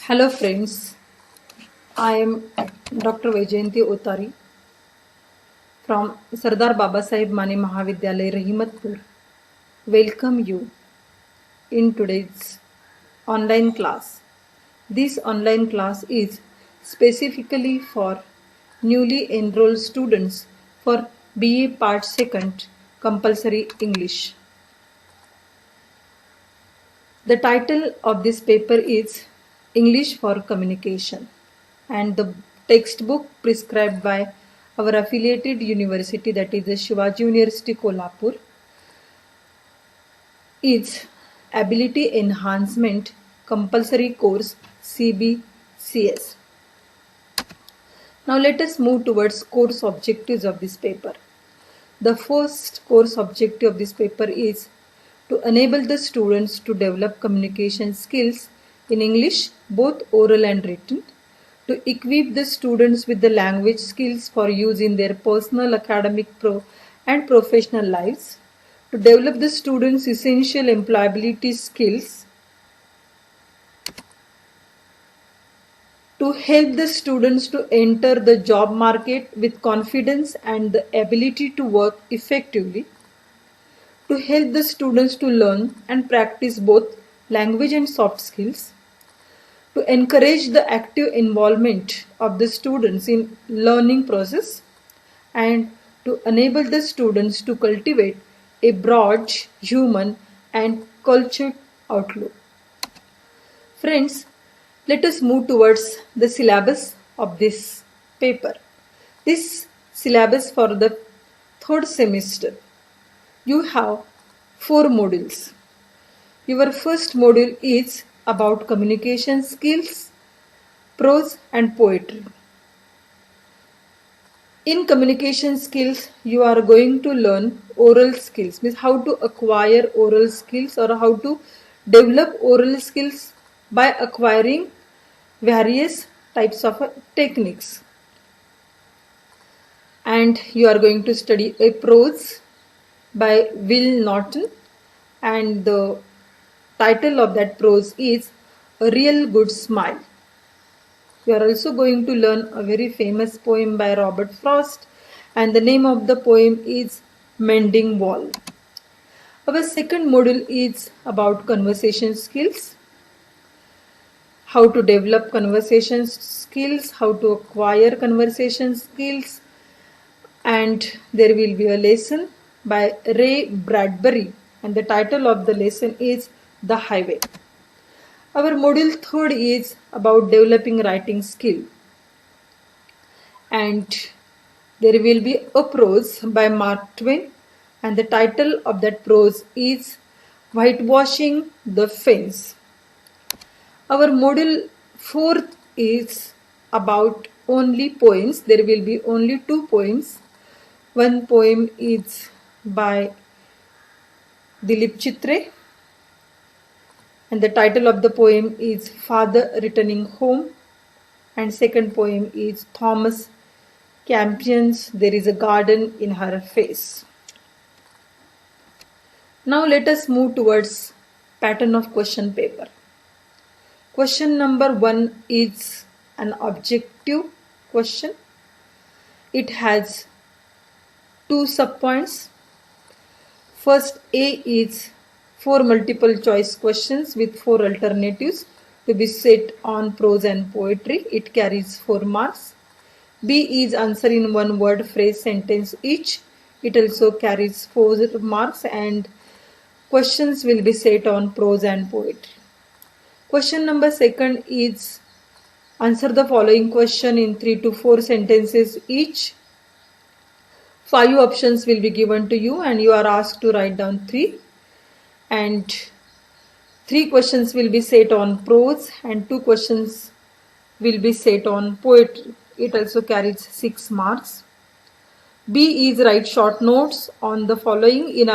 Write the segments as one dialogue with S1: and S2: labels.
S1: Hello friends, I am Dr. Vaijayanti Otari from Sardar Babasaheb Mane Mahavidyalaya Rahimatpur. Welcome you in today's online class. This online class is specifically for newly enrolled students for BA Part 2nd Compulsory English. The title of this paper is English for Communication, and the textbook prescribed by our affiliated university, that is the Shivaji University Kolhapur, is Ability Enhancement Compulsory Course CBCS. Now let us move towards course objectives of this paper. The first course objective of this paper is to enable the students to develop communication skills in English, both oral and written, to equip the students with the language skills for use in their personal, academic, and professional lives, to develop the students' essential employability skills, to help the students to enter the job market with confidence and the ability to work effectively, to help the students to learn and practice both language and soft skills, to encourage the active involvement of the students in learning process, and to enable the students to cultivate a broad human and cultural outlook. Friends, let us move towards the syllabus of this paper. This syllabus for the third semester, you have 4 modules. Your first module is about communication skills, prose and poetry. In communication skills, you are going to learn oral skills, means how to acquire oral skills or how to develop oral skills by acquiring various types of techniques. And you are going to study a prose by Will Norton, and the title of that prose is A Real Good Smile. You are also going to learn a very famous poem by Robert Frost, and the name of the poem is Mending Wall. Our second module is about conversation skills, how to develop conversation skills, how to acquire conversation skills, and there will be a lesson by Ray Bradbury, and the title of the lesson is The Highway. Our module third is about developing writing skill, and there will be a prose by Mark Twain, and the title of that prose is Whitewashing the Fence. Our module fourth is about only poems. There will be only 2 poems. One poem is by Dilip Chitre, and the title of the poem is Father Returning Home, and second poem is Thomas Campion's There is a Garden in Her Face. Now let us move towards pattern of question paper. Question number 1 is an objective question. It has 2 subpoints. First, A is 4 multiple choice questions with 4 alternatives to be set on prose and poetry. It carries 4 marks. B is answer in 1 word, phrase, sentence each. It also carries 4 marks, and questions will be set on prose and poetry. Question number 2 is answer the following question in 3 to 4 sentences each. 5 options will be given to you, and you are asked to write down 3. And 3 questions will be set on prose and 2 questions will be set on poetry. It also carries 6 marks. B is write short notes on the following in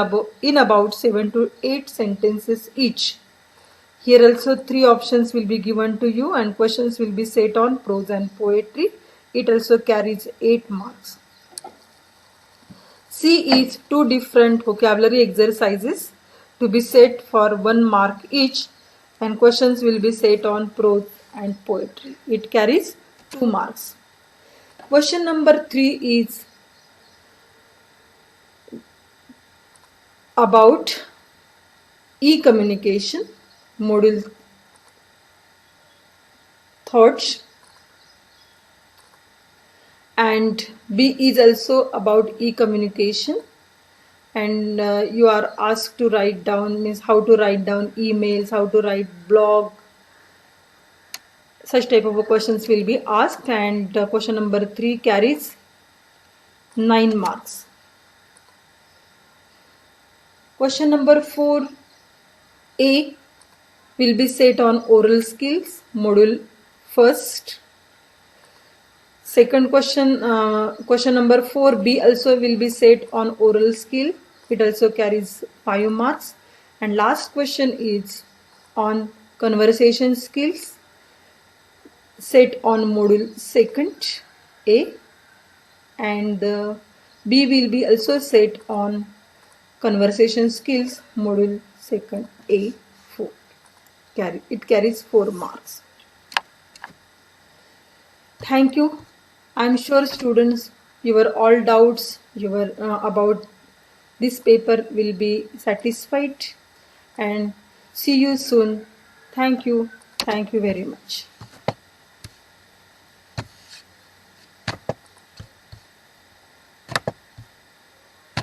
S1: about 7 to 8 sentences each. Here also 3 options will be given to you, and questions will be set on prose and poetry. It also carries 8 marks. C is 2 different vocabulary exercises to be set for 1 mark each, and questions will be set on prose and poetry. It carries 2 marks. Question number 3 is about e-communication, module thoughts, and B is also about e-communication, and you are asked to write down, means how to write down emails, how to write blog, such type of questions will be asked, and question number 3 carries 9 marks. Question number 4A will be set on oral skills, module first. Second question, question number 4B also will be set on oral skill. It also carries 5 marks. And last question is on conversation skills, set on module second A, and B will be also set on conversation skills, module second A 4. It carries 4 marks. Thank you. I'm sure students, your all doubts about this paper will be satisfied, and see you soon. Thank you. Thank you very much.